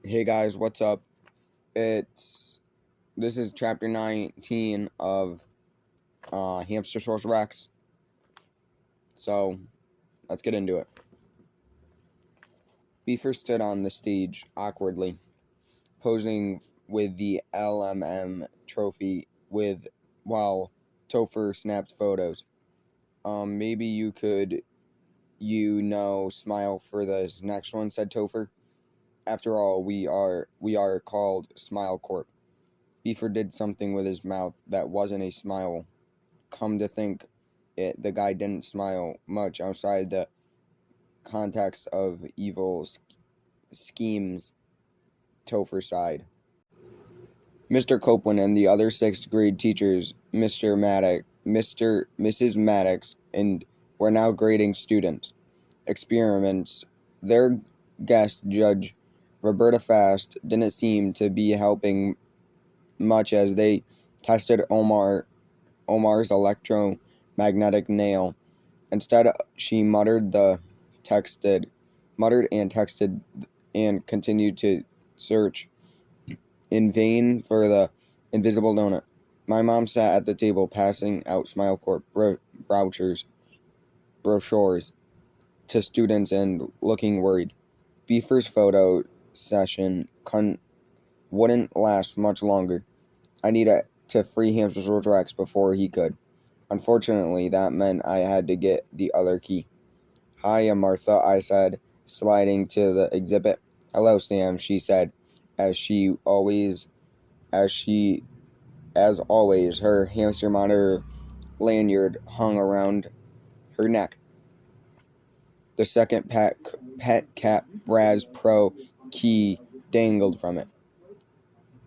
Hey guys, what's up? This is chapter 19 of Hamster-Saurus Rex. So let's get into it. Beaver stood on the stage awkwardly, posing with the LMM trophy while Topher snapped photos. Maybe you could, smile for this next one, said Topher. After all, we are called Smile Corp. Beaver did something with his mouth that wasn't a smile. Come to think it, the guy didn't smile much outside the context of evil schemes. Topher sighed. Mr. Copeland and the other sixth grade teachers, Mrs. Maddox, and were now grading students' experiments. Their guest judge, Roberta Fast, didn't seem to be helping much as they tested Omar's electromagnetic nail. Instead, she muttered and texted and continued to search in vain for the invisible donut. My mom sat at the table passing out Smile Corp brochures to students and looking worried. Beaver's photo session wouldn't last much longer. I needed to free Hamster-Saurus Rex before he could. Unfortunately, that meant I had to get the other key. Hi, I'm Martha, I said, sliding to the exhibit. Hello, Sam, she said, as always, her hamster monitor lanyard hung around her neck. The second pet cat Raz Pro key dangled from it.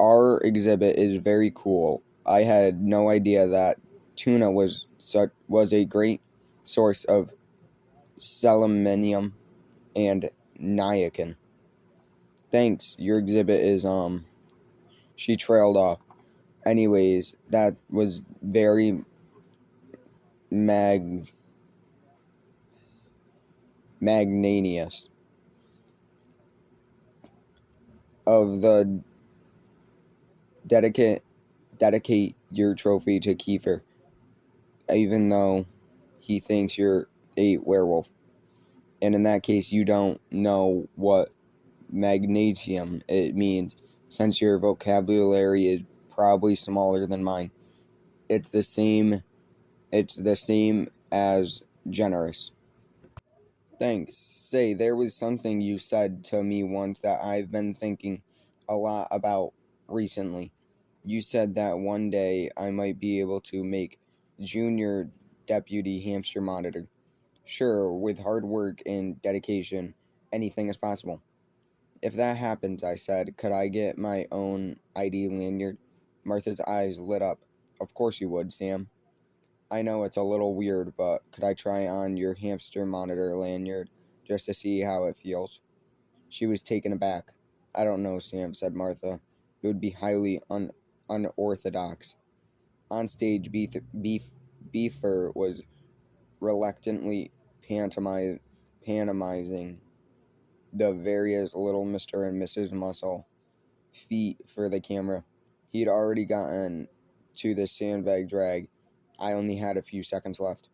Our exhibit is very cool. I had no idea that tuna was a great source of selenium and niacin. Thanks, your exhibit is She trailed off. Anyways, that was very magnanimous of the dedicate your trophy to Kiefer, even though he thinks you're a werewolf. And in that case, you don't know what magnesium it means, since your vocabulary is probably smaller than mine. It's the same as generous. Thanks. Say, there was something you said to me once that I've been thinking a lot about recently. You said that one day I might be able to make junior deputy hamster monitor. Sure, with hard work and dedication, anything is possible. If that happens, I said, could I get my own ID lanyard? Martha's eyes lit up. Of course you would, Sam. I know it's a little weird, but could I try on your hamster monitor lanyard just to see how it feels? She was taken aback. I don't know, Sam, said Martha. It would be highly unorthodox. On stage, Beaver was reluctantly pantomizing the various little Mr. and Mrs. Muscle feet for the camera. He'd already gotten to the sandbag drag. I only had a few seconds left.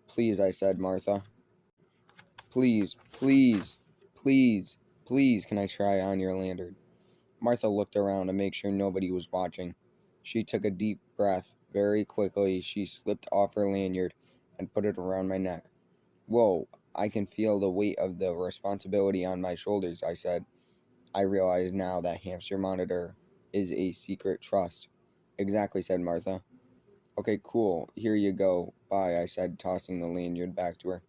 Please, I said, Martha. Please, please, please, please, can I try on your lanyard? Martha looked around to make sure nobody was watching. She took a deep breath. Very quickly, she slipped off her lanyard and put it around my neck. Whoa, I can feel the weight of the responsibility on my shoulders, I said. I realize now that hamster monitor is a secret trust. Exactly, said Martha. Okay, cool. Here you go. Bye, I said, tossing the lanyard back to her.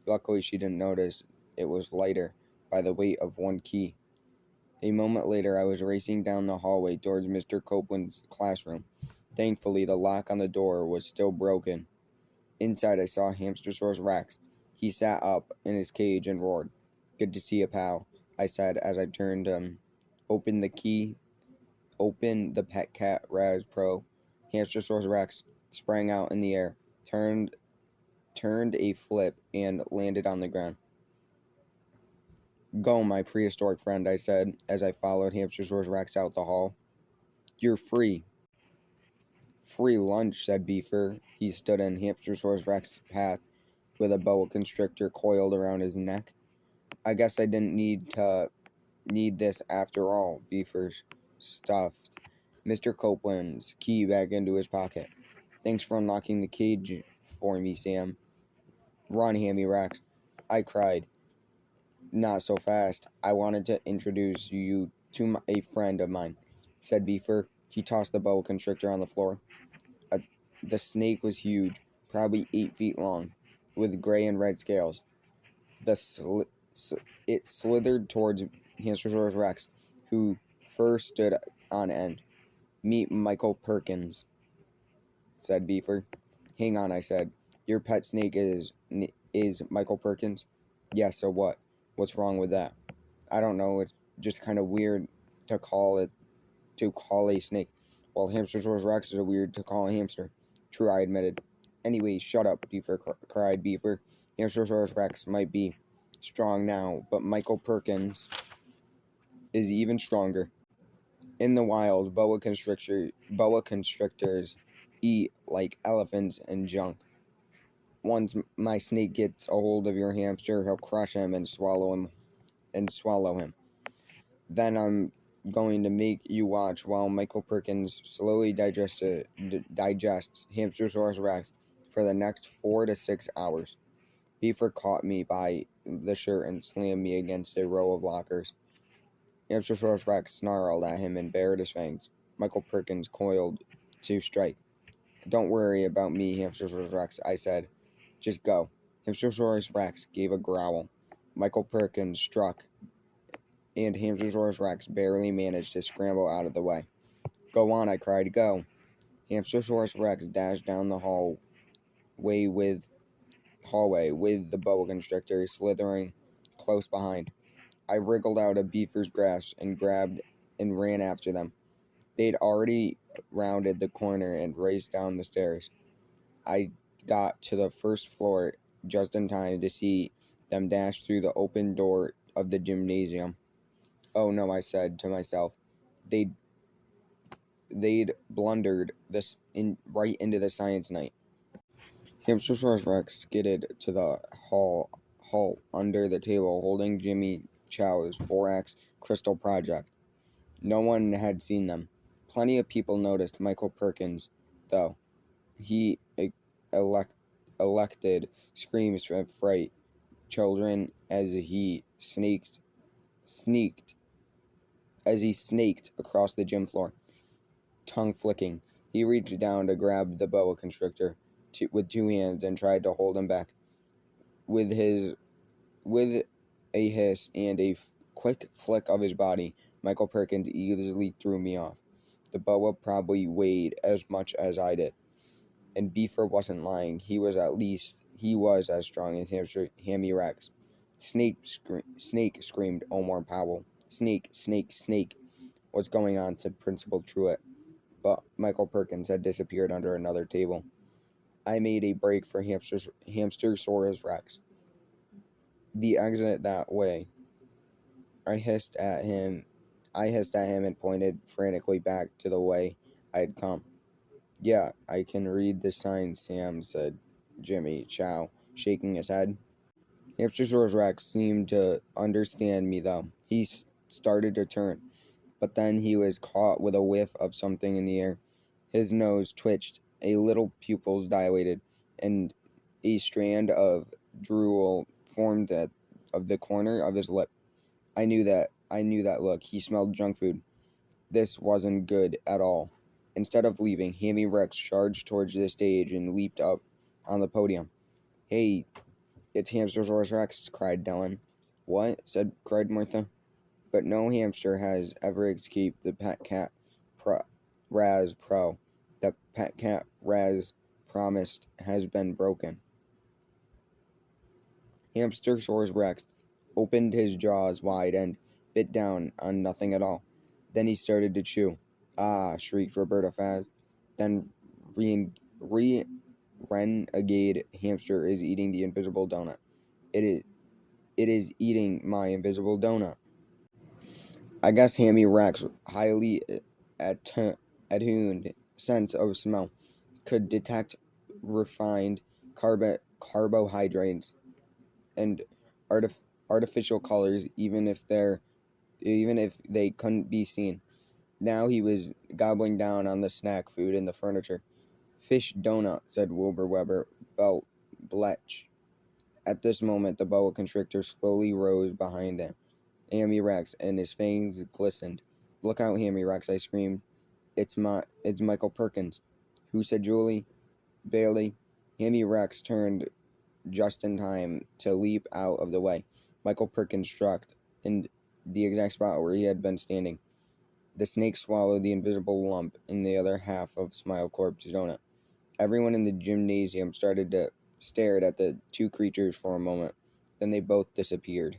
Luckily, she didn't notice it was lighter by the weight of one key. A moment later, I was racing down the hallway towards Mr. Copeland's classroom. Thankfully, the lock on the door was still broken. Inside, I saw Hamster-Saurus Rex. He sat up in his cage and roared. Good to see you, pal, I said as I turned opened the pet cat Raz Pro. Hamster-Saurus Rex sprang out in the air, turned a flip, and landed on the ground. Go, my prehistoric friend, I said, as I followed Hamster-Saurus Rex out the hall. You're free. Free lunch, said Beaver. He stood in Hamster-Saurus Rex's path with a boa constrictor coiled around his neck. I guess I didn't need this after all, Beaver stuffed Mr. Copeland's key back into his pocket. Thanks for unlocking the cage for me, Sam. Run, Hammy Rex, I cried. Not so fast. I wanted to introduce you to a friend of mine, said Beaver. He tossed the boa constrictor on the floor. The snake was huge, probably 8 feet long, with gray and red scales. It slithered towards Hamster-Saurus Rex, who first stood on end. Meet Michael Perkins, said Beaver. Hang on, I said. Your pet snake is Michael Perkins? Yes, so what? What's wrong with that? I don't know, it's just kind of weird to call a snake. Well, Hamster-Saurus Rex is weird to call a hamster. True, I admitted. Anyway, shut up, Beaver, cried Beaver. Hamster-Saurus Rex might be strong now, but Michael Perkins is even stronger. In the wild, boa constrictors eat like elephants and junk. Once my snake gets a hold of your hamster, he'll crush him and swallow him. Then I'm going to make you watch while Michael Perkins slowly digests Hamster-Saurus Rex for the next 4 to 6 hours. Beaver caught me by the shirt and slammed me against a row of lockers. Hamster-Saurus Rex snarled at him and bared his fangs. Michael Perkins coiled to strike. Don't worry about me, Hamster-Saurus Rex, I said. Just go. Hamster-Saurus Rex gave a growl. Michael Perkins struck, and Hamster-Saurus Rex barely managed to scramble out of the way. Go on, I cried, go. Hamster-Saurus Rex dashed down the hallway with the boa constrictor slithering close behind. I wriggled out of Beaver's grasp and grabbed and ran after them. They'd already rounded the corner and raced down the stairs. I got to the first floor just in time to see them dash through the open door of the gymnasium. Oh no, I said to myself. They'd blundered right into the science night. Hamster-Saurus Rex skidded to the hall under the table, holding Jimmy Chow's borax crystal project. No one had seen them. Plenty of people noticed Michael Perkins, though. He elected screams of fright children as he snaked across the gym floor, tongue flicking. He reached down to grab the boa constrictor with 2 hands and tried to hold him back. With a hiss and a quick flick of his body, Michael Perkins easily threw me off. The boa probably weighed as much as I did. And Beaver wasn't lying. He was as strong as Hammy Rex. Snake, screamed Omar Powell. Snake, snake, snake. What's going on? Said Principal Truitt. But Michael Perkins had disappeared under another table. I made a break for Hamster-Saurus Rex. The exit that way. I hissed at him and pointed frantically back to the way I'd come. Yeah, I can read the signs, Sam, said Jimmy Chow, shaking his head. Hamster-Saurus Rex seemed to understand me, though. He started to turn, but then he was caught with a whiff of something in the air. His nose twitched, a little pupils dilated, and a strand of drool formed of the corner of his lip. I knew that look. He smelled junk food. This wasn't good at all. Instead of leaving, Hammy Rex charged towards the stage and leaped up on the podium. Hey, it's Hamster-Saurus Rex, cried Dylan. What? cried Martha. But no hamster has ever escaped the pet cat Raz Pro. The pet cat Raz promised has been broken. Hamster-Saurus Rex opened his jaws wide and bit down on nothing at all. Then he started to chew. Ah, shrieked Roberta Faz. Then Renegade Hamster is eating the invisible donut. It It is eating my invisible donut. I guess Hammy Rex, highly attuned sense of smell, could detect refined carbohydrates and artificial colors, even if they couldn't be seen. Now he was gobbling down on the snack food and the furniture. Fish donut, said Wilbur Weber Blech. At this moment, the boa constrictor slowly rose behind him. Hammy Rex, and his fangs glistened. Look out, Hammy Rex, I screamed. It's Michael Perkins. Who, said Julie? Bailey. Hammy Rex turned just in time to leap out of the way. Michael Perkins struck in the exact spot where he had been standing. The snake swallowed the invisible lump in the other half of Smile Corp's donut. Everyone in the gymnasium started to stare at the two creatures for a moment. Then they both disappeared.